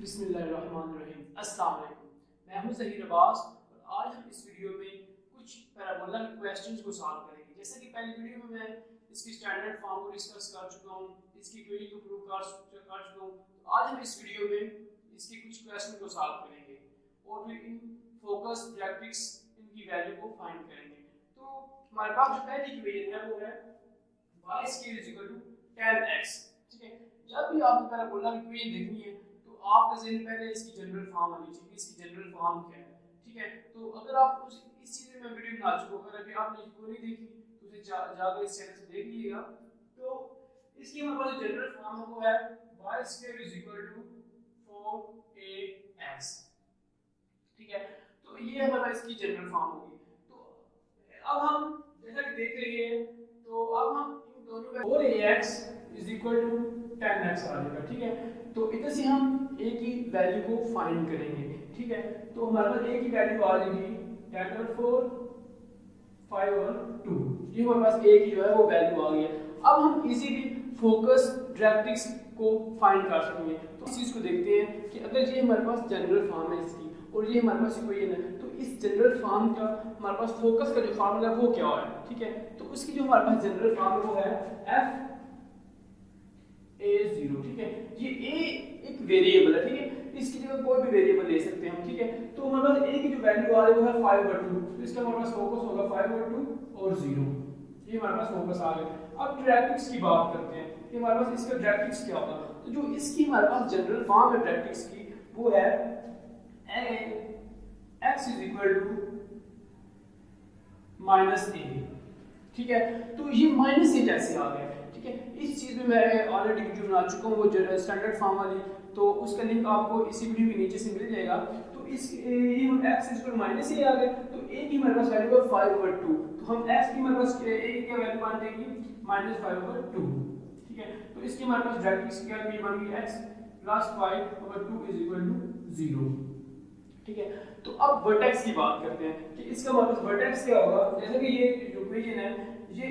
बिस्मिल्लाहिर्रहमानिर्रहीम। अस्सलाम वालेकुम। मैं हूं ज़हीर अब्बास और आज हम इस वीडियो में कुछ पैराबोला के क्वेश्चंस को सॉल्व करेंगे। जैसा कि पहली वीडियो में मैं इसकी स्टैंडर्ड फॉर्म को डिस्कस कर चुका हूं, इसकी क्वेरी को प्रूव कर चुका हूं। तो आज हम इस वीडियो में इसके कुछ क्वेश्चन को सॉल्व करेंगे और फिर इन फोकस डायरेक्ट्रिक्स इनकी वैल्यू को फाइंड करेंगे। तो हमारे पास जो पहली इक्वेशन है वो है y square is equal to 10x। ठीक है, जब भी आपको पैराबोला की इक्वेशन देखनी है तो आपका ज़हन पहले इसकी जनरल फॉर्म आनी चाहिए, इसकी जनरल फॉर्म क्या है। ठीक है, तो अगर आप इस चीज़ में वीडियो बना चुके हो, अगर अभी आपने इसको नहीं देखी तो उसे जाकर इस चैनल से देख लीजिएगा। तो इसकी हमारे पास जनरल फॉर्म है वो है y square is equal to 4ax। ठीक है, तो ये हमारा इसकी जनरल फॉर्म होगी। तो अब हम जैसा कि देख रहे हैं, तो अब हम इन दोनों में 4ax is equal to 10x आ जाएगा। ठीक है, तो इधर से हम a की वैल्यू को फाइंड करेंगे। ठीक है, तो हमारे पास a की वैल्यू आ जाएगी 10 और 4 5 और 2। ये हमारे पास a की जो है वो वैल्यू आ गई है। अब हम इजीली फोकस डायरेक्ट्रिक्स को फाइंड कर सकेंगे। तो इस चीज को देखते हैं कि अगर ये हमारे पास जनरल फॉर्म है इसकी और ये हमारे पास इक्वेशन है, तो इस जनरल फॉर्म का हमारे पास फोकस का जो फार्मूला है वो क्या है। ठीक है, तो उसकी जो हमारे पास जनरल फॉर्म है वो है f a0। ठीक है, ये a एक वेरिएबल है। ठीक है, इसकी जगह कोई भी वेरिएबल ले सकते हैं हम। ठीक है, तो हमारे पास a की जो वैल्यू आ रही है वो है 5/2, तो इसका हमारे पास फोकस होगा 5/2 और 0। ये हमारे पास फोकस आ गया। अब डायरेक्ट्रिक्स की बात करते हैं कि हमारे पास इसका डायरेक्ट्रिक्स क्या होगा। तो जो इसकी हमारे पास जनरल फॉर्म है डायरेक्ट्रिक्स की वो है x is equal to -a। ठीक है, तो ये -a कैसे आ गया। ठीक है, इस चीज में मैं ऑलरेडी वीडियो बना चुका हूँ, वो जो स्टैंडर्ड फॉर्म वाली, तो उसका लिंक आपको इसी वीडियो के नीचे से मिल जाएगा। तो इस ये हम x इज इक्वल -a आ गए, तो a की हमारे पास वैल्यू है 5/2, तो हम x की हमारे पास a की क्या वैल्यू मान देंगे -5/2। ठीक है, तो इसकी हमारे पास डायरेक्ट्रिक्स क्या बन गई x + 5/2 इज इक्वल टू 0। ठीक है, तो अब वर्टेक्स की बात करते हैं कि इसका मतलब वर्टेक्स क्या होगा। जैसे कि ये जो इक्वेशन है ये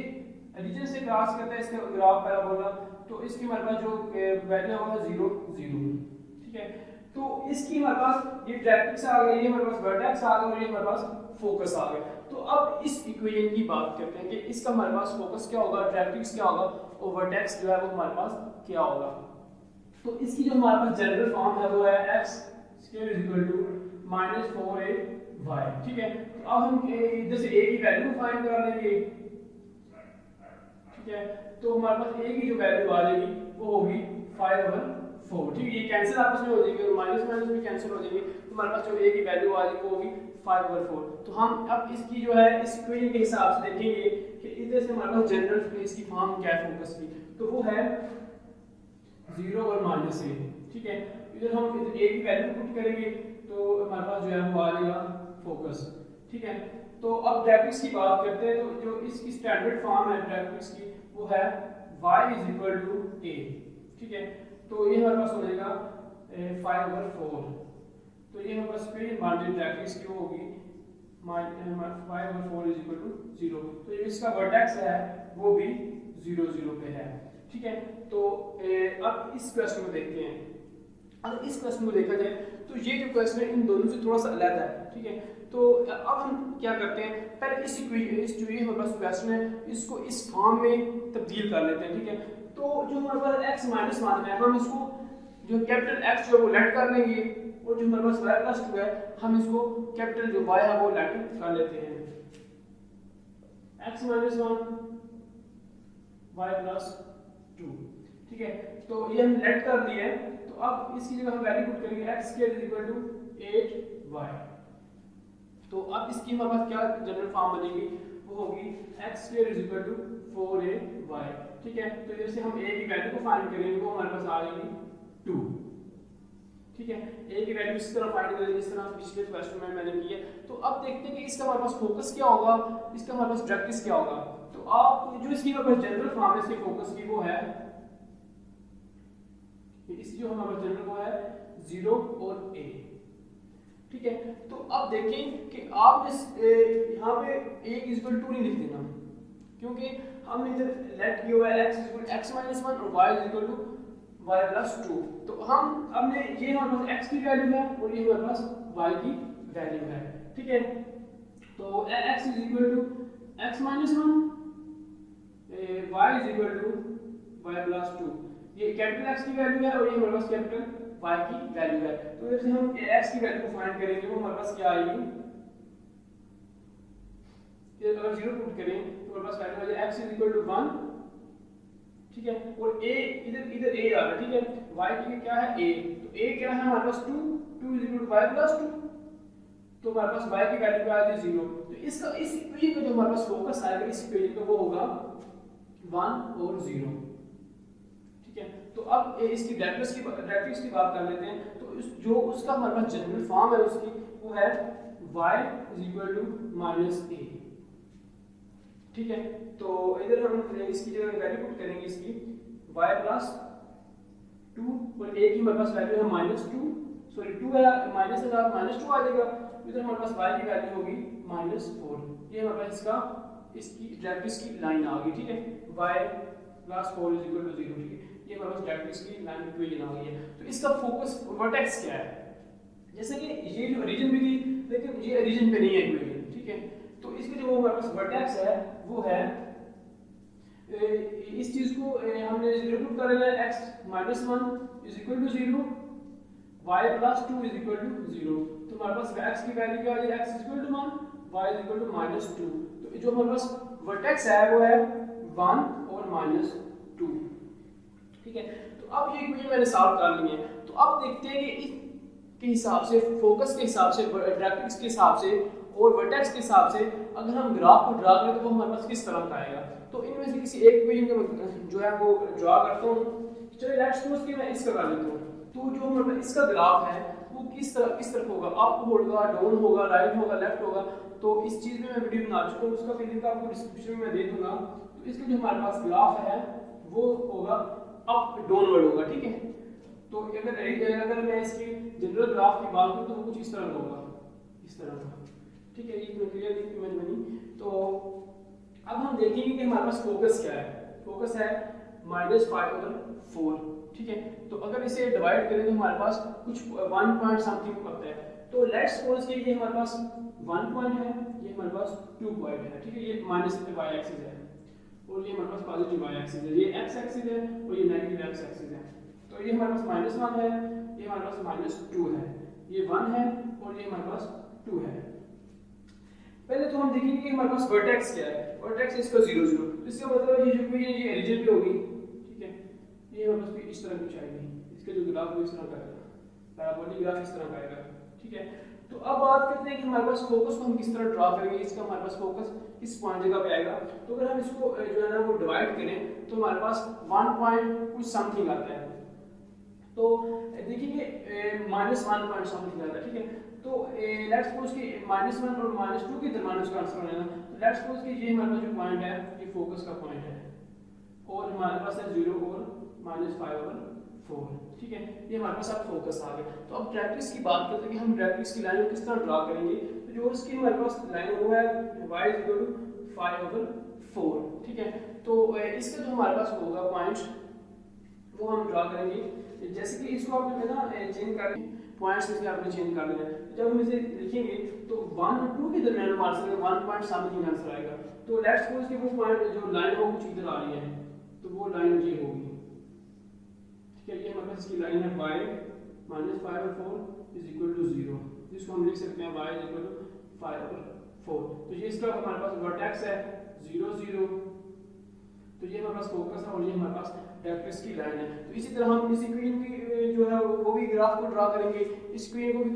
रीजन से क्रॉस करता है इसका ग्राफ पैराबोला, तो इसकी हमारे पास जो वैल्यू है वो 0 0। ठीक है, तो इसकी हमारे पास ये डायरेक्ट्रिक्स आ गया, ये हमारे पास वर्टेक्स आ गया और ये हमारे पास फोकस आ गया। तो अब इस इक्वेशन की बात करते हैं कि इसका हमारे पास फोकस क्या होगा, डायरेक्ट्रिक्स क्या होगा और वर्टेक्स जो है वो हमारे पास क्या होगा। तो इसकी जो हमारे पास जनरल फॉर्म है वो है x square is equal to -4ay। ठीक है, तो अब हम इधर से a की वैल्यू फाइंड कर लेंगे। ठीक है, तो हमारे पास a की जो वैल्यू आ जाएगी वो होगी 5/4। ठीक है, ये कैंसिल आपस में हो जाएगी और माइनस माइनस भी कैंसिल हो जाएगी, तो हमारे पास जो a की वैल्यू आ जाएगी वो होगी 5/4। तो हम अब इसकी जो है इस इक्वेशन के हिसाब से देखेंगे कि इधर से हमारे पास जनरल इसकी फॉर्म क्या है फोकस की, तो वो है 0 और -a। ठीक है, इधर हम इधर a की वैल्यू पुट करेंगे तो हमारे पास जो है वो आ जाएगा फोकस। ठीक है, तो अब डायरेक्ट्रिक्स की बात करते हैं, तो जो इसकी स्टैंडर्ड फॉर्म है डायरेक्ट्रिक्स की वो है y is equal to a। ठीक है, तो ये हमारे पास हो जाएगा 5/4। तो ये हमारे पास फिर मार्जिन डायरेक्ट्रिक्स की होगी 5/4 इज इक्वल टू 0। तो ये इसका वर्टेक्स है वो भी 0 0 पे है। ठीक है, तो अब इस क्वेश्चन को देखते हैं। अगर इस क्वेश्चन को देखा जाए तो ये जो क्वेश्चन है इन दोनों से थोड़ा सा अलग है। ठीक है, तो अब हम क्या करते हैं, पहले इस जो ये हमारे पास क्वेश्चन है इसको इस फॉर्म में तब्दील कर लेते हैं। ठीक है, तो जो हमारे पास x माइनस मान है हम इसको जो कैपिटल x जो है वो लेट कर लेंगे और जो हमारे पास y प्लस 2 है हम इसको कैपिटल जो y है वो लेट कर लेते हैं। x minus 1 y plus 2। ठीक है, तो ये हम लेट कर दिए हैं। तो अब इसकी जगह हम वैल्यू पुट करेंगे x square is equal to 8y। तो अब इसकी हमारे पास क्या जनरल फॉर्म बनेगी, वो होगी x square is equal to 4ay। ठीक है, तो जैसे हम a की वैल्यू को फाइंड करेंगे वो हमारे पास आ जाएगी 2। ठीक है, a की वैल्यू इस तरह फाइंड करेंगे जिस तरह पिछले क्वेश्चन में मैंने की है। तो अब देखते हैं कि इसका हमारे पास फोकस क्या होगा, इसका हमारे पास डायरेक्ट्रिक्स क्या होगा। तो आप जो इसकी हमारे पास जनरल फॉर्म है इसके फोकस की वो है इसकी जो हमारे पास जनरल वो है 0 और a। ठीक है, तो अब देखें कि आप इस यहाँ पे a इज इक्वल टू नहीं लिख देना, क्योंकि हमने इधर लेट किया हुआ है x इज इक्वल x -1 और y is equal to y plus 2। तो हमने ये हमारे पास x की वैल्यू है और ये हमारे पास y की वैल्यू है, ठीक है। तो x is equal to x minus 1, y is equal to y plus 2। ये कैपिटल X की वैल्यू है और ये हमारे पास कैपिटल y की वैल्यू है। तो इधर से हम x की वैल्यू को फाइंड करेंगे, वो हमारे पास क्या आएगी, अगर 0 पुट करें तो हमारे पास वैल्यू आ जाए x इज इक्वल टू 1, ठीक है। और a इधर a आ रहा है, ठीक है। y की क्या है a, तो a क्या है हमारे पास 2 is equal to y plus 2, तो हमारे पास y की वैल्यू आ जाती है 0। तो इसका इस इक्वेशन का जो हमारे पास फोकस आएगा इस इक्वेशन का वो होगा 1 और 0, ठीक है। तो अब इसकी डायरेक्ट्रिक्स की बात कर लेते हैं। तो जो उसका हमारे पास जनरल फॉर्म है उसकी, वो है y is equal to minus a, ठीक है। तो इधर हम इसकी जो वैल्यू पुट करेंगे इसकी y प्लस 2 और a की हमारे पास वैल्यू है माइनस 2, सॉरी 2 है माइनस है माइनस 2 आ जाएगा। इधर हमारे पास y की वैल्यू होगी माइनस 4। ये हमारे पास इसकी डायरेक्ट्रिक्स की लाइन आ गई, ठीक है। y plus 4 is equal to 0, ठीक है। ये हमारे पास डायरेक्ट्रिक्स की लाइन इक्वेशन आ गई है। तो इसका फोकस वर्टेक्स क्या है, जैसे कि ये जो रीजन भी थी लेकिन ये रीजन पे नहीं है इक्वेशन, ठीक है। तो इसके जो हमारे पास वर्टेक्स है वो है इस चीज को हमने 0 पुट कर लेना है, x minus 1 is equal to 0, y plus 2 is equal to 0। तो हमारे पास x की वैल्यू क्या आ जाए, x is equal to 1, y is equal to minus 2। तो जो हमारे पास वर्टेक्स है वो है 1 और माइनस 2, ठीक है। तो अब ये इक्वेशन मैंने सॉल्व कर ली है। तो अब देखते हैं कि इसके हिसाब से, फोकस के हिसाब से, डायरेक्ट्रिक्स के हिसाब से और वर्टेक्स के हिसाब से अगर हम ग्राफ को ड्रा करें तो वो हमारे पास किस तरह का आएगा। तो इनमें से किसी एक इक्वेशन का जो है वो ड्रा करता हूँ। चलिए लेट्स सपोज कि मैं इसका कर लेता हूँ। तो जो मतलब इसका ग्राफ है वो किस तरफ होगा, अप होगा, डाउन होगा, राइट होगा, लेफ्ट होगा। तो इस चीज में मैं वीडियो बना चुका हूँ, उसका लिंक आपको डिस्क्रिप्शन में दे दूंगा। तो इसका जो हमारे पास ग्राफ है वो होगा अप डाउनवर्ड होगा, ठीक है। तो अगर मैं इसकी जनरल ग्राफ की बात करूँ तो वो कुछ इस तरह होगा, इस तरह का, ठीक है। ये क्लियर इमेज बनी। तो अब हम देखेंगे कि हमारे पास फोकस क्या है। फोकस है -5/4, ठीक है। तो अगर इसे डिवाइड करें तो हमारे पास कुछ 1 पॉइंट समथिंग होता है। तो लेट्स सपोज कि ये हमारे पास 1 पॉइंट है, ये हमारे पास 2 पॉइंट है, ठीक है। ये माइनस y एक्सिस है और ये हमारे पास पॉजिटिव y एक्सिस है, ये x एक्सिस है और ये नेगेटिव x एक्सिस है। तो ये हमारे पास -1 है, ये हमारे पास -2 है, ये 1 है और ये हमारे पास 2 है। पहले तो हम देखेंगे कि हमारे पास वर्टेक्स क्या है। वर्टेक्स इसका 0 0, इसका मतलब ये जो इक्वेशन ये रीजन पे होगी, ठीक है। ये हमारे पास इस तरह कुछ आएगी, इसका जो ग्राफ है इस तरह का आएगा, पैराबोलिक ग्राफ इस तरह का आएगा, ठीक है। तो अब बात करते हैं कि हमारे पास फोकस को हम किस तरह ड्रा करेंगे, इसका हमारे पास फोकस किस पॉइंट जगह पे आएगा। तो अगर हम इसको जो है ना वो डिवाइड करें तो हमारे पास 1 पॉइंट कुछ समथिंग आता है। तो देखिए -1 पॉइंट समथिंग आता है, ठीक है। तो लेट्स सपोज कि -1 और -2 के दरमियान उसका आंसर होना है। तो लेट्स सपोज कि ये हमारे पास जो पॉइंट है ये फोकस का पॉइंट है और हमारे पास है 0 और -5/4, ठीक है। ये हमारे पास अब फोकस आ गया। तो अब डायरेक्ट्रिक्स की बात करते हैं कि हम डायरेक्ट्रिक्स की लाइन को किस तरह ड्रा करेंगे। तो जो उसकी हमारे पास लाइन वो है y = 5/4, ठीक है। तो इसका जो हमारे पास होगा पॉइंट वो हम ड्रा करेंगे। जैसे कि इसको आपने ना चेंज कर पॉइंट्स में आपने चेंज कर देना है। जब हम इसे लिखेंगे तो 1 और 2 के दरमियान हमारे 1 पॉइंट समथिंग आंसर आएगा। तो लेट्स सपोज कि वो पॉइंट जो लाइन हो कुछ इधर आ रही है, तो वो लाइन ये होगी, ठीक है। ये हमारे पास इसकी लाइन है y -5/4 = 0, जिसको हम लिख सकते हैं y = 5/4। तो ये इसका हमारे पास वर्टेक्स है 0 0। तो ये हमारे पास फोकस है और ये हमारे पास डायरेक्ट्रिक्स की लाइन है। तो इसी तरह हम इस इक्वेशन की जो है वो भी ग्राफ को ड्रा करेंगे, इस इक्वेशन को भी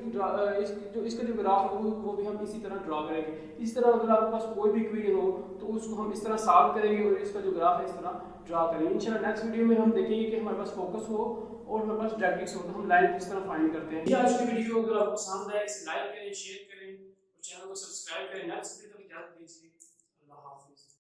इसका जो ग्राफ है वो भी हम इसी तरह ड्रा करेंगे। इस तरह अगर आपके पास कोई भी इक्वेशन हो तो उसको हम इस तरह सॉल्व करेंगे और इसका जो ग्राफ है इस तरह ड्रा करेंगे। इंशाल्लाह नेक्स्ट वीडियो में हम देखेंगे कि हमारे पास फोकस हो और हमारे पास डायरेक्ट्रिक्स हो तो हम लाइन किस तरह फाइंड करते हैं। आज की वीडियो अगर आपको पसंद आए इसे लाइक करें, शेयर करें और चैनल को सब्सक्राइब करें। नेक्स्ट